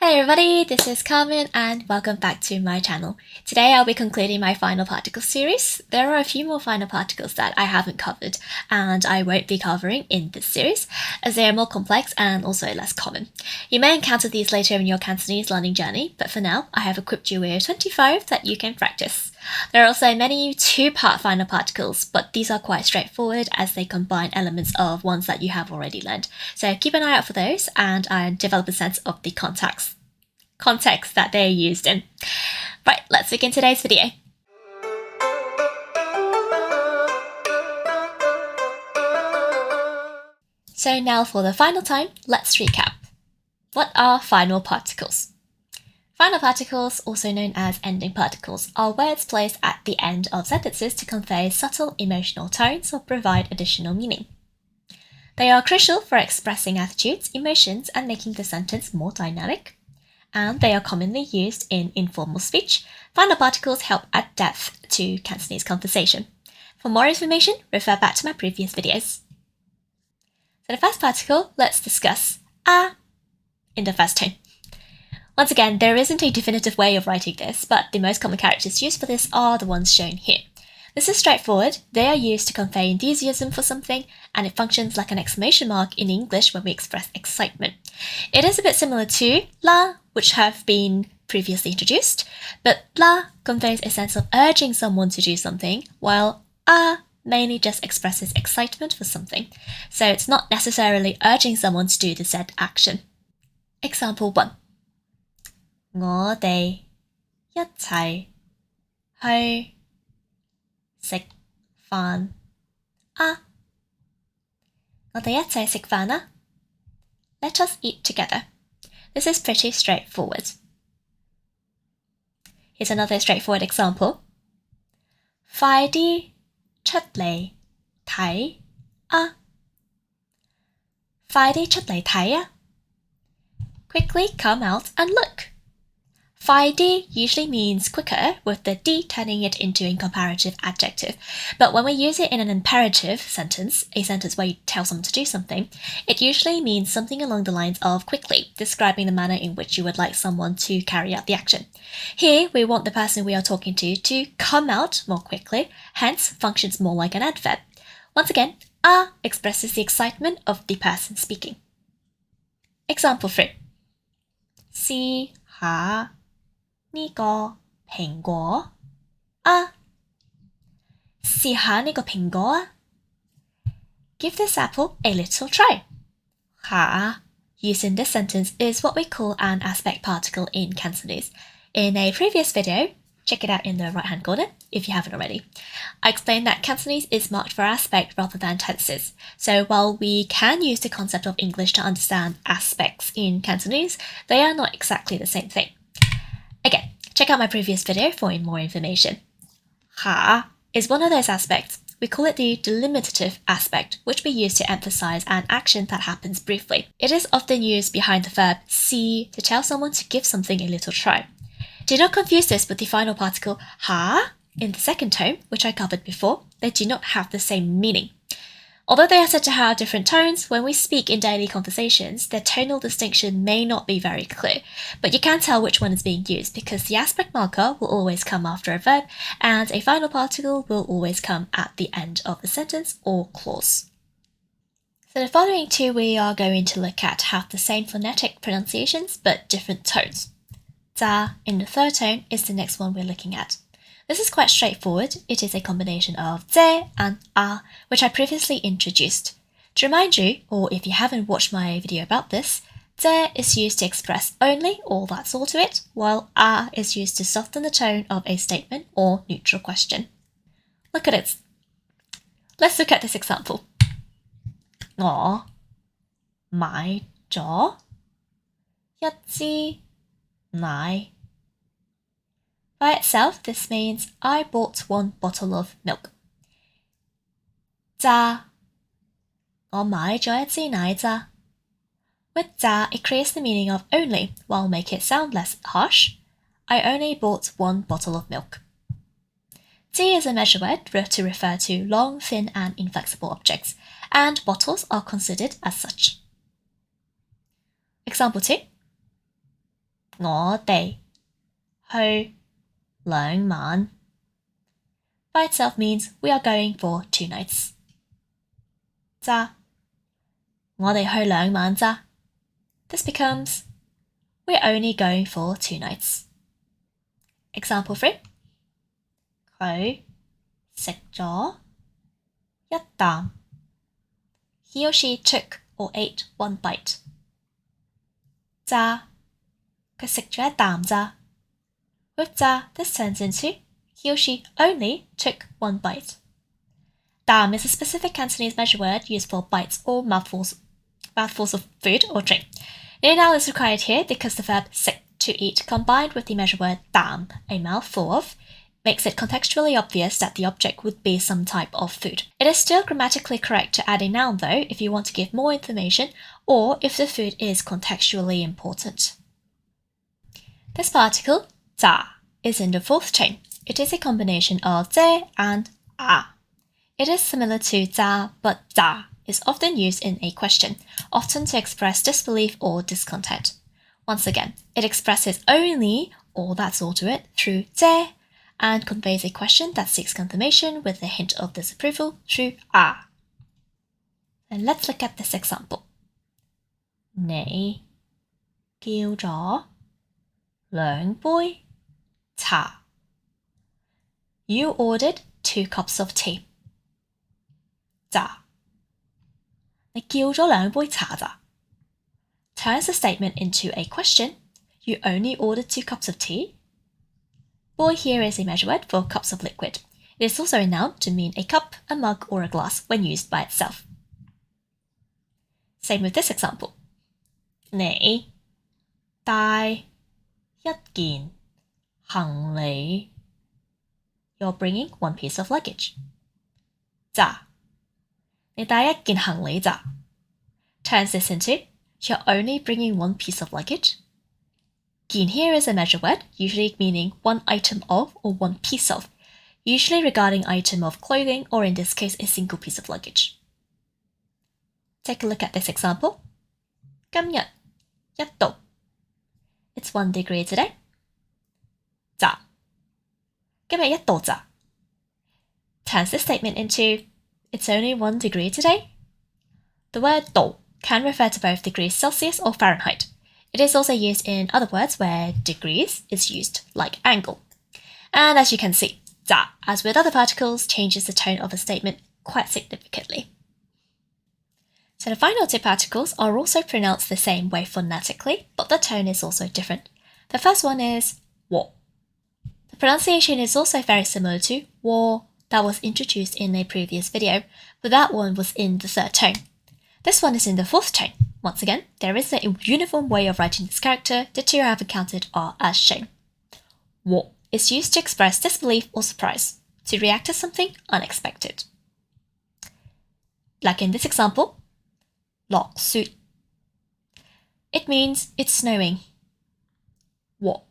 Hey everybody, this is Carmen and welcome back to my channel. Today I'll be concluding my final particles series. There are a few more final particles that I haven't covered and I won't be covering in this series as they are more complex and also less common. You may encounter these later in your Cantonese learning journey, but for now I have equipped you with 25 that you can practice. There are also many two-part final particles, but these are quite straightforward as they combine elements of ones that you have already learned. So keep an eye out for those and develop a sense of the context that they're used in. Right, let's begin today's video. So now for the final time, let's recap. What are final particles? Final particles, also known as ending particles, are words placed at the end of sentences to convey subtle emotional tones or provide additional meaning. They are crucial for expressing attitudes, emotions, and making the sentence more dynamic. And they are commonly used in informal speech. Final particles help add depth to Cantonese conversation. For more information, refer back to my previous videos. So the first particle, let's discuss a in the first tone. Once again, there isn't a definitive way of writing this, but the most common characters used for this are the ones shown here. This is straightforward. They are used to convey enthusiasm for something, and it functions like an exclamation mark in English when we express excitement. It is a bit similar to la, which have been previously introduced, but la conveys a sense of urging someone to do something, while a mainly just expresses excitement for something. So it's not necessarily urging someone to do the said action. Example 1. 我哋一齊去食飯啊！我哋一齊食飯啊！ Let us eat together. This is pretty straightforward. Here's another straightforward example. 快啲出嚟睇啊！快啲出嚟睇啊！ Quickly come out and look. 快啲 usually means quicker, with the D turning it into a comparative adjective. But when we use it in an imperative sentence, a sentence where you tell someone to do something, it usually means something along the lines of quickly, describing the manner in which you would like someone to carry out the action. Here, we want the person we are talking to come out more quickly, hence functions more like an adverb. Once again, a expresses the excitement of the person speaking. Example 3. 試下呢個蘋果啊！試下呢個蘋果啊！ Give this apple a little try. 下 used in this sentence is what we call an aspect particle in Cantonese. In a previous video, check it out in the right-hand corner if you haven't already, I explained that Cantonese is marked for aspect rather than tenses. So while we can use the concept of English to understand aspects in Cantonese, they are not exactly the same thing. Again, check out my previous video for more information. Ha is one of those aspects. We call it the delimitative aspect, which we use to emphasize an action that happens briefly. It is often used behind the verb see to tell someone to give something a little try. Do not confuse this with the final particle ha in the second tone, which I covered before. They do not have the same meaning. Although they are said to have different tones, when we speak in daily conversations, their tonal distinction may not be very clear, but you can tell which one is being used because the aspect marker will always come after a verb and a final particle will always come at the end of a sentence or clause. So the following two we are going to look at have the same phonetic pronunciations but different tones. Za in the third tone is the next one we're looking at. This is quite straightforward. It is a combination of ze and a, which I previously introduced. To remind you, or if you haven't watched my video about this, ze is used to express only or that's all to it, while a is used to soften the tone of a statement or neutral question. Look at it. Let's look at this example. 我買咗一支奶. By itself, this means I bought one bottle of milk. 咋 我買咗一支奶咋. With 咋, it creates the meaning of only, while make it sound less harsh. I only bought one bottle of milk. 支 is a measure word to refer to long, thin, and inflexible objects, and bottles are considered as such. Example 2. 我哋去2晚 by itself means we are going for 2 nights. 咋我哋去2晚咋 This becomes we're only going for 2 nights. Example 3. 佢食咗一啖 He or she took or ate 1 bite. 咋佢食咗一啖咋 With 咋 this turns into he or she only took 1 bite. 啖 is a specific Cantonese measure word used for bites or mouthfuls of food or drink. No noun is required here because the verb 食 to eat combined with the measure word 啖, a mouthful of, makes it contextually obvious that the object would be some type of food. It is still grammatically correct to add a noun though if you want to give more information or if the food is contextually important. This particle, 咋, is in the 4th chain. It is a combination of ze and a. It is similar to 咋, but 咋 is often used in a question, often to express disbelief or discontent. Once again, it expresses only, or that's all to it, through ze, and conveys a question that seeks confirmation with a hint of disapproval through a. And let's look at this example. 你叫咗2杯茶 You ordered 2 cups of tea. 咋你叫咗2杯茶咋 turns the statement into a question. You only ordered 2 cups of tea. Boy here is a measure word for cups of liquid. It is also a noun to mean a cup, a mug, or a glass when used by itself. Same with this example. 你帶一件行李 You're bringing 1 piece of luggage. 咋你帶一件行李咋 turns this into you're only bringing 1 piece of luggage. 件 here is a measure word, usually meaning 1 item of or 1 piece of, usually regarding item of clothing or in this case a single piece of luggage. Take a look at this example. 今日1度 It's 1 degree today. 咋今日1度咋 turns this statement into it's only 1 degree today. The word 度 can refer to both degrees Celsius or Fahrenheit. It is also used in other words where degrees is used, like angle. And as you can see, 咋, as with other particles, changes the tone of a statement quite significantly. So the final 2 particles are also pronounced the same way phonetically, but the tone is also different. The first one is 我. The pronunciation is also very similar to 我 that was introduced in a previous video, but that one was in the 3rd tone. This one is in the 4th tone. Once again, there is a uniform way of writing this character. The 2 I have encountered are as shown. 我 is used to express disbelief or surprise, to react to something unexpected. Like in this example, 落雪 It means it's snowing. 喎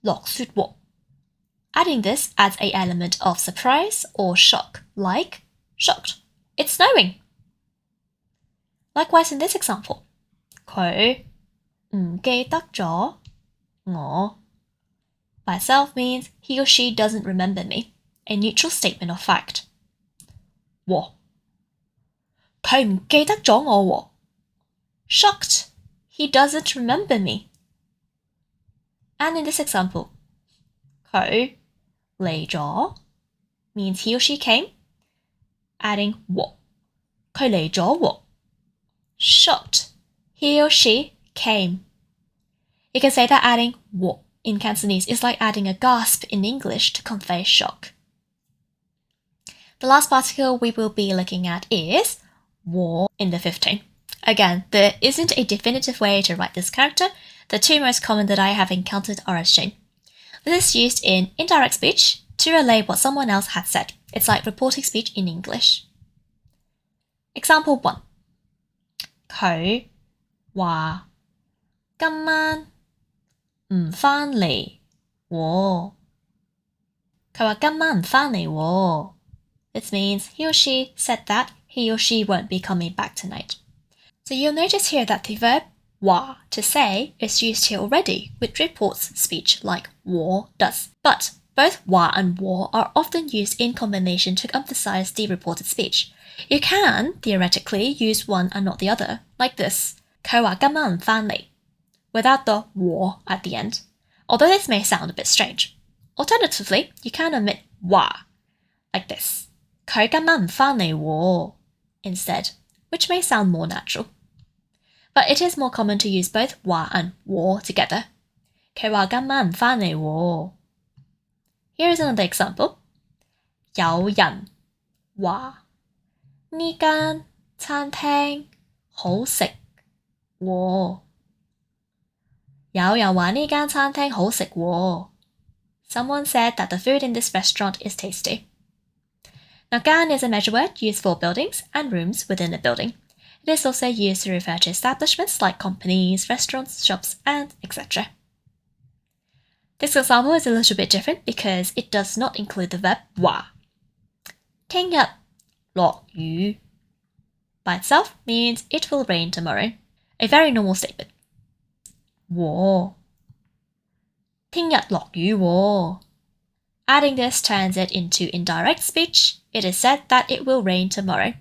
落雪喎 Adding this adds an element of surprise or shock, like shocked. It's snowing. Likewise in this example, 佢唔記得咗我 by itself means he or she doesn't remember me, a neutral statement of fact. 喎佢唔記得咗我喎 Shocked, he doesn't remember me. And in this example, 佢嚟咗 means he or she came, adding 喎佢嚟咗喎Shocked, he or she came. You can say that adding 喎 in Cantonese is like adding a gasp in English to convey shock. The last particle we will be looking at is 喎 in the 5th tone. Again, there isn't a definitive way to write this character. The 2 most common that I have encountered are as shown. This is used in indirect speech to relay what someone else had said. It's like reporting speech in English. Example 1. 佢話今晚唔返嚟喎佢話今晚唔返嚟喎 This means he or she said that he or she won't be coming back tonight. So you'll notice here that the verb wa to say is used here already, which reports speech like 我 does. But both wa and 我 are often used in combination to emphasize the reported speech. You can, theoretically, use one and not the other, like this, 佢話今晚唔返嚟, without the 我 at the end, although this may sound a bit strange. Alternatively, you can omit 話, like this, 佢今晚唔返嚟喎, instead, which may sound more natural. But it is more common to use both 話 and 我 together. 佢話今晚唔返嚟喎. Here is another example. 有人話呢間餐廳好食喎. 有人話呢間餐廳好食喎. Someone said that the food in this restaurant is tasty. Now, 間 is a measure word used for buildings and rooms within a building. It is also used to refer to establishments like companies, restaurants, shops, and etc. This example is a little bit different because it does not include the verb 話. 聽日落雨 by itself means it will rain tomorrow. A very normal statement. 喎 聽日落雨喎. Adding this turns it into indirect speech. It is said that it will rain tomorrow.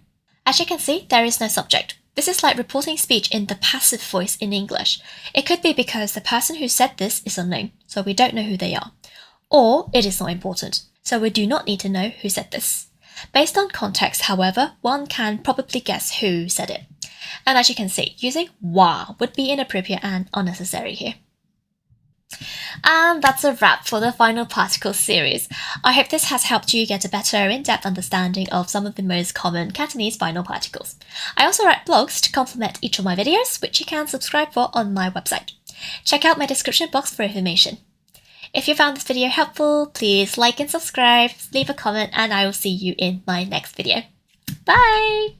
As you can see, there is no subject. This is like reporting speech in the passive voice in English. It could be because the person who said this is unknown, so we don't know who they are. Or it is not important, so we do not need to know who said this. Based on context, however, one can probably guess who said it. And as you can see, using 話 would be inappropriate and unnecessary here. And that's a wrap for the final particle series. I hope this has helped you get a better in-depth understanding of some of the most common Cantonese final particles. I also write blogs to complement each of my videos, which you can subscribe for on my website. Check out my description box for information. If you found this video helpful, please like and subscribe, leave a comment, and I will see you in my next video. Bye!